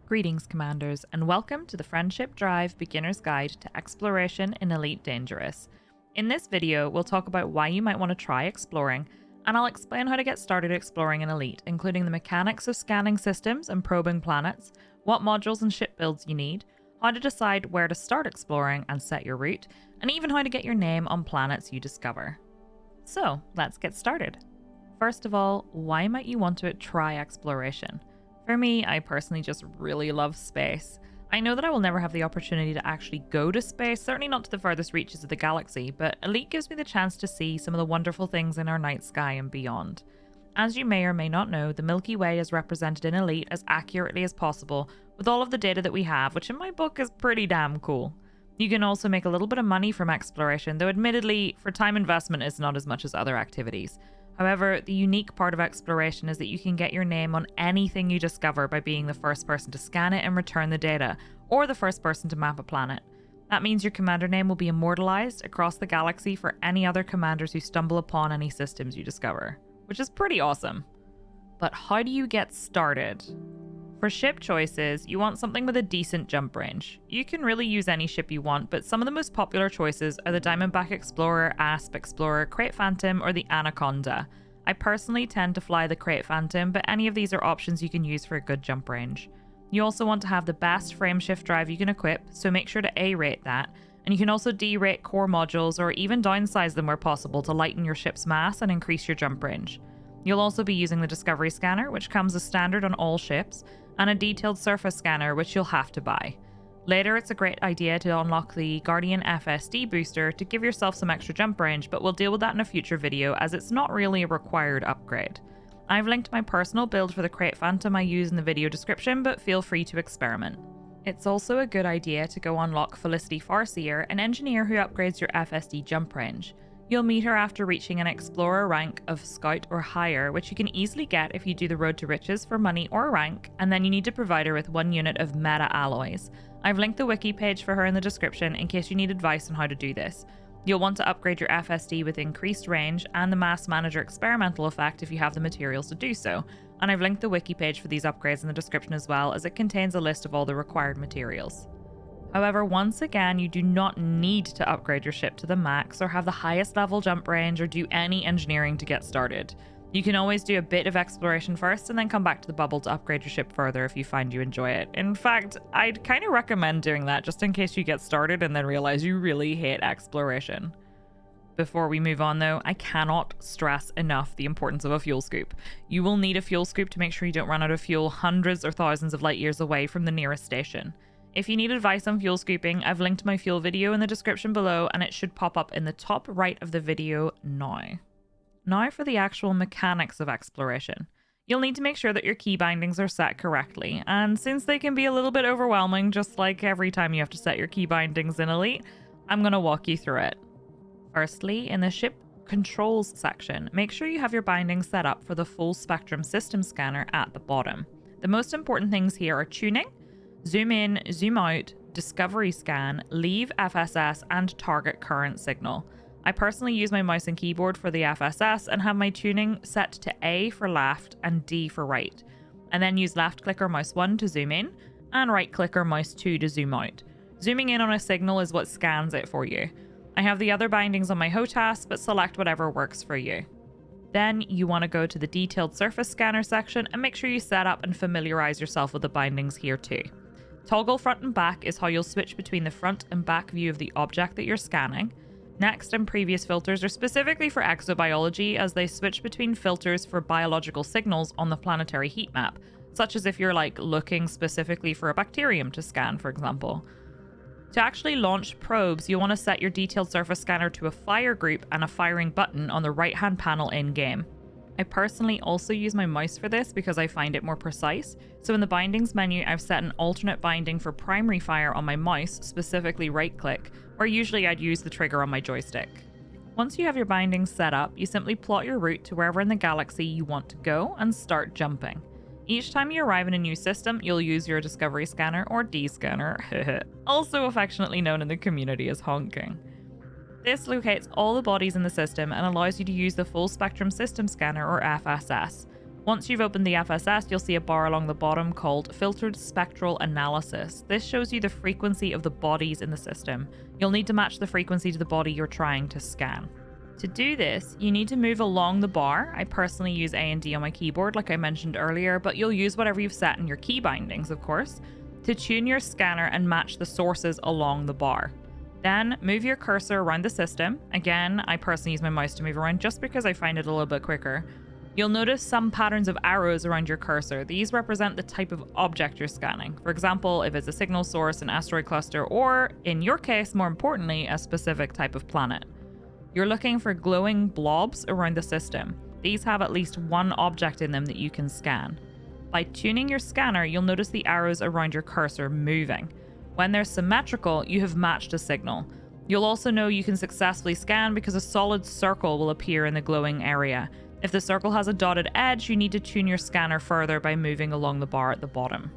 Greetings, Commanders, and welcome to the Friendship Drive Beginner's Guide to Exploration in Elite Dangerous. In this video, we'll talk about why you might want to try exploring, and I'll explain how to get started exploring in Elite, including the mechanics of scanning systems and probing planets, what modules and ship builds you need, how to decide where to start exploring and set your route, and even how to get your name on planets you discover. So, let's get started. First of all, why might you want to try exploration? For me, I personally just really love space. I know that I will never have the opportunity to actually go to space, certainly not to the furthest reaches of the galaxy, but Elite gives me the chance to see some of the wonderful things in our night sky and beyond. As you may or may not know, the Milky Way is represented in Elite as accurately as possible, with all of the data that we have, which in my book is pretty damn cool. You can also make a little bit of money from exploration, though admittedly, for time investment is not as much as other activities. However, the unique part of exploration is that you can get your name on anything you discover by being the first person to scan it and return the data, or the first person to map a planet. That means your commander name will be immortalized across the galaxy for any other commanders who stumble upon any systems you discover, which is pretty awesome. But how do you get started? For ship choices, you want something with a decent jump range. You can really use any ship you want, but some of the most popular choices are the Diamondback Explorer, Asp Explorer, Crate Phantom, or the Anaconda. I personally tend to fly the Crate Phantom, but any of these are options you can use for a good jump range. You also want to have the best frameshift drive you can equip, so make sure to A-rate that, and you can also D-rate core modules or even downsize them where possible to lighten your ship's mass and increase your jump range. You'll also be using the Discovery Scanner, which comes as standard on all ships, and a detailed surface scanner, which you'll have to buy. Later, it's a great idea to unlock the Guardian FSD booster to give yourself some extra jump range, but we'll deal with that in a future video as it's not really a required upgrade. I've linked my personal build for the Crate Phantom I use in the video description, but feel free to experiment. It's also a good idea to go unlock Felicity Farseer, an engineer who upgrades your FSD jump range. You'll meet her after reaching an Explorer rank of Scout or higher, which you can easily get if you do the Road to Riches for money or rank, and then you need to provide her with 1 unit of meta alloys. I've linked the wiki page for her in the description in case you need advice on how to do this. You'll want to upgrade your FSD with increased range and the Mass Manager experimental effect if you have the materials to do so, and I've linked the wiki page for these upgrades in the description as well, as it contains a list of all the required materials. However, once again, you do not need to upgrade your ship to the max or have the highest level jump range or do any engineering to get started. You can always do a bit of exploration first and then come back to the bubble to upgrade your ship further if you find you enjoy it. In fact, I'd kind of recommend doing that just in case you get started and then realize you really hate exploration. Before we move on though, I cannot stress enough the importance of a fuel scoop. You will need a fuel scoop to make sure you don't run out of fuel hundreds or thousands of light years away from the nearest station. If you need advice on fuel scooping, I've linked my fuel video in the description below and it should pop up in the top right of the video now. Now for the actual mechanics of exploration. You'll need to make sure that your key bindings are set correctly, and since they can be a little bit overwhelming, just like every time you have to set your key bindings in Elite, I'm going to walk you through it. Firstly, in the ship controls section, make sure you have your bindings set up for the full Spectrum System Scanner at the bottom. The most important things here are tuning, zoom in, zoom out, discovery scan, leave FSS, and target current signal. I personally use my mouse and keyboard for the FSS and have my tuning set to A for left and D for right, and then use left click or mouse 1 to zoom in and right click or mouse 2 to zoom out. Zooming in on a signal is what scans it for you. I have the other bindings on my HOTAS, but select whatever works for you. Then you want to go to the detailed surface scanner section and make sure you set up and familiarize yourself with the bindings here too. Toggle front and back is how you'll switch between the front and back view of the object that you're scanning. Next and previous filters are specifically for exobiology, as they switch between filters for biological signals on the planetary heat map, such as if you're looking specifically for a bacterium to scan, for example. To actually launch probes, you want to set your detailed surface scanner to a fire group and a firing button on the right hand panel in-game. I personally also use my mouse for this because I find it more precise, so in the bindings menu I've set an alternate binding for primary fire on my mouse, specifically right click, where usually I'd use the trigger on my joystick. Once you have your bindings set up, you simply plot your route to wherever in the galaxy you want to go and start jumping. Each time you arrive in a new system, you'll use your Discovery Scanner or D-Scanner, also affectionately known in the community as honking. This locates all the bodies in the system and allows you to use the full Spectrum System Scanner or FSS. Once you've opened the FSS, you'll see a bar along the bottom called Filtered Spectral Analysis. This shows you the frequency of the bodies in the system. You'll need to match the frequency to the body you're trying to scan. To do this, you need to move along the bar. I personally use A and D on my keyboard, like I mentioned earlier, but you'll use whatever you've set in your key bindings, of course, to tune your scanner and match the sources along the bar. Then move your cursor around the system. Again, I personally use my mouse to move around just because I find it a little bit quicker. You'll notice some patterns of arrows around your cursor. These represent the type of object you're scanning. For example, if it's a signal source, an asteroid cluster, or, in your case, more importantly, a specific type of planet. You're looking for glowing blobs around the system. These have at least one object in them that you can scan. By tuning your scanner, you'll notice the arrows around your cursor moving. When they're symmetrical, you have matched a signal. You'll also know you can successfully scan because a solid circle will appear in the glowing area. If the circle has a dotted edge, you need to tune your scanner further by moving along the bar at the bottom.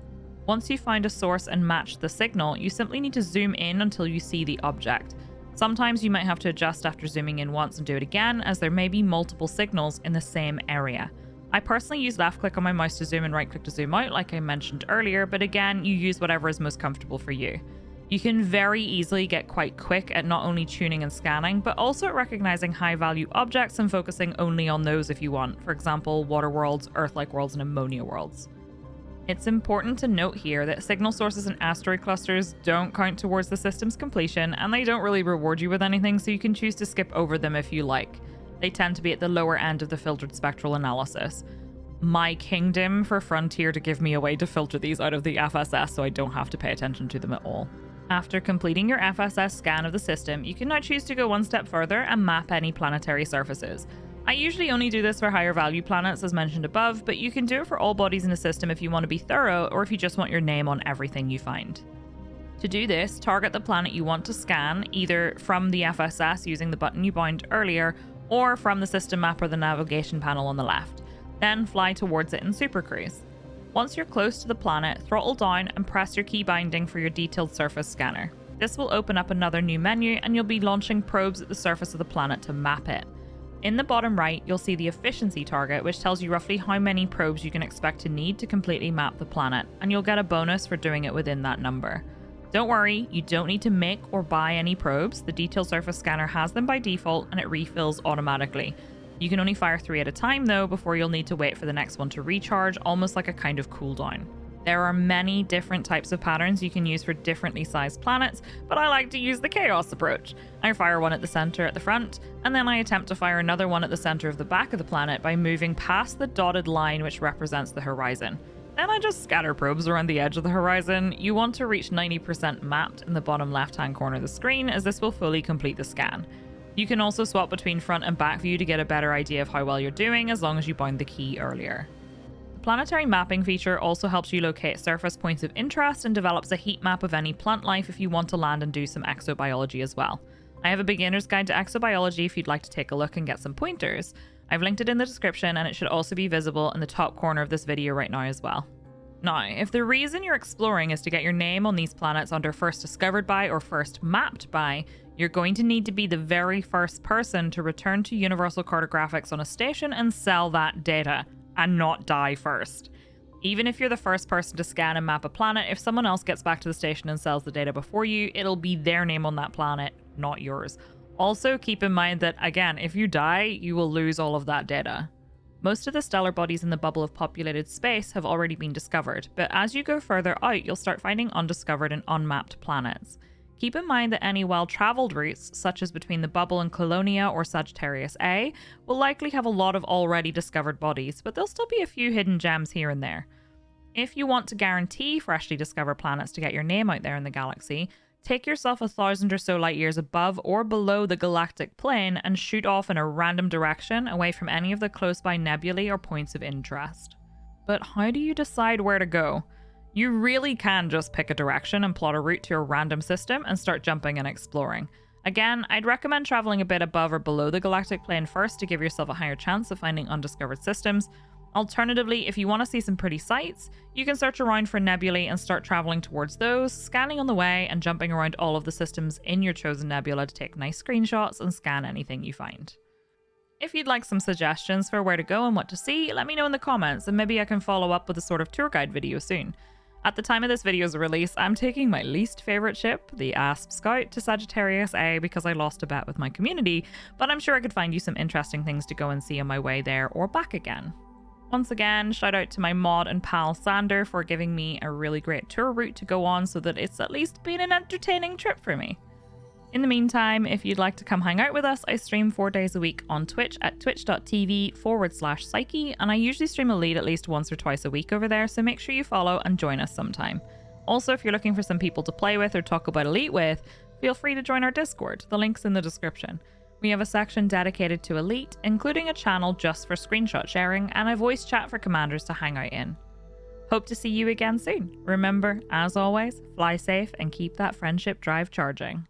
Once you find a source and match the signal, you simply need to zoom in until you see the object. Sometimes you might have to adjust after zooming in once and do it again, as there may be multiple signals in the same area. I personally use left click on my mouse to zoom and right click to zoom out, like I mentioned earlier, but again, you use whatever is most comfortable for you. You can very easily get quite quick at not only tuning and scanning, but also at recognizing high-value objects and focusing only on those if you want, for example, water worlds, Earth-like worlds, and ammonia worlds. It's important to note here that signal sources and asteroid clusters don't count towards the system's completion, and they don't really reward you with anything, so you can choose to skip over them if you like. They tend to be at the lower end of the filtered spectral analysis. My kingdom for Frontier to give me a way to filter these out of the FSS so I don't have to pay attention to them at all. After completing your FSS scan of the system, you can now choose to go one step further and map any planetary surfaces. I usually only do this for higher value planets as mentioned above, but you can do it for all bodies in a system if you want to be thorough or if you just want your name on everything you find. To do this, target the planet you want to scan, either from the FSS using the button you bound earlier, or from the system map or the navigation panel on the left. Then fly towards it in Super Cruise. Once you're close to the planet, throttle down and press your key binding for your detailed surface scanner. This will open up another new menu and you'll be launching probes at the surface of the planet to map it. In the bottom right, you'll see the efficiency target, which tells you roughly how many probes you can expect to need to completely map the planet, and you'll get a bonus for doing it within that number. Don't worry, you don't need to make or buy any probes. The detailed surface scanner has them by default and it refills automatically. You can only fire 3 at a time though, before you'll need to wait for the next one to recharge, almost like a kind of cooldown. There are many different types of patterns you can use for differently sized planets, but I like to use the chaos approach. I fire one at the center at the front, and then I attempt to fire another one at the center of the back of the planet by moving past the dotted line which represents the horizon. Then I just scatter probes around the edge of the horizon. You want to reach 90% mapped in the bottom left hand corner of the screen, as this will fully complete the scan. You can also swap between front and back view to get a better idea of how well you're doing, as long as you bound the key earlier. The Planetary Mapping feature also helps you locate surface points of interest and develops a heat map of any plant life if you want to land and do some exobiology as well. I have a beginner's guide to exobiology if you'd like to take a look and get some pointers. I've linked it in the description, and it should also be visible in the top corner of this video right now as well. Now, if the reason you're exploring is to get your name on these planets under first discovered by or first mapped by, you're going to need to be the very first person to return to Universal Cartographics on a station and sell that data, and not die first. Even if you're the first person to scan and map a planet, if someone else gets back to the station and sells the data before you, it'll be their name on that planet, not yours. Also, keep in mind that, again, if you die, you will lose all of that data. Most of the stellar bodies in the bubble of populated space have already been discovered, but as you go further out, you'll start finding undiscovered and unmapped planets. Keep in mind that any well-traveled routes, such as between the bubble and Colonia or Sagittarius A, will likely have a lot of already discovered bodies, but there'll still be a few hidden gems here and there. If you want to guarantee freshly discovered planets to get your name out there in the galaxy, take yourself 1,000 or so light years above or below the galactic plane and shoot off in a random direction away from any of the close-by nebulae or points of interest. But how do you decide where to go? You really can just pick a direction and plot a route to a random system and start jumping and exploring. Again, I'd recommend traveling a bit above or below the galactic plane first to give yourself a higher chance of finding undiscovered systems. Alternatively, if you want to see some pretty sights, you can search around for nebulae and start traveling towards those, scanning on the way and jumping around all of the systems in your chosen nebula to take nice screenshots and scan anything you find. If you'd like some suggestions for where to go and what to see, let me know in the comments and maybe I can follow up with a sort of tour guide video soon. At the time of this video's release, I'm taking my least favourite ship, the ASP Scout, to Sagittarius A because I lost a bet with my community, but I'm sure I could find you some interesting things to go and see on my way there or back again. Once again, shout out to my mod and pal Sander for giving me a really great tour route to go on so that it's at least been an entertaining trip for me. In the meantime, if you'd like to come hang out with us, I stream 4 days a week on Twitch at twitch.tv/Psyche, and I usually stream Elite at least once or twice a week over there, so make sure you follow and join us sometime. Also, if you're looking for some people to play with or talk about Elite with, feel free to join our Discord. The link's in the description. We have a section dedicated to Elite, including a channel just for screenshot sharing, and a voice chat for commanders to hang out in. Hope to see you again soon. Remember, as always, fly safe and keep that friendship drive charging.